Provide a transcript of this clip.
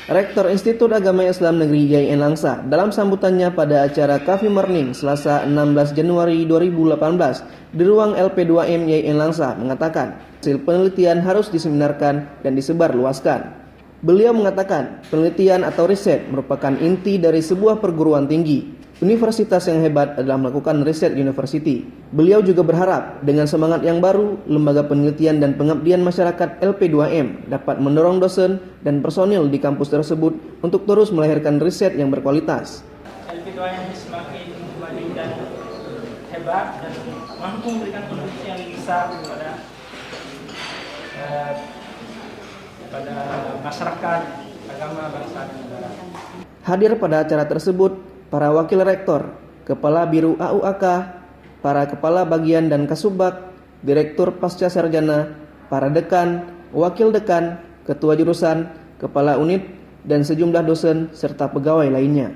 Rektor Institut Agama Islam Negeri YIN Langsa dalam sambutannya pada acara Coffee Morning Selasa 16 Januari 2018 di ruang LP2M YIN Langsa mengatakan hasil penelitian harus diseminarkan dan disebarluaskan. Beliau mengatakan penelitian atau riset merupakan inti dari sebuah perguruan tinggi. Universitas yang hebat adalah melakukan riset university. Beliau juga berharap dengan semangat yang baru, lembaga penelitian dan pengabdian masyarakat LP2M dapat mendorong dosen dan personil di kampus tersebut untuk terus melahirkan riset yang berkualitas. LP2M semakin maju dan hebat dan mampu memberikan kontribusi yang besar kepada masyarakat, agama, bangsa, dan negara. Hadir pada acara tersebut para wakil rektor, kepala Biro AUAK, para kepala bagian dan Kasubag, direktur pasca sarjana, para dekan, wakil dekan, ketua jurusan, kepala unit, dan sejumlah dosen serta pegawai lainnya.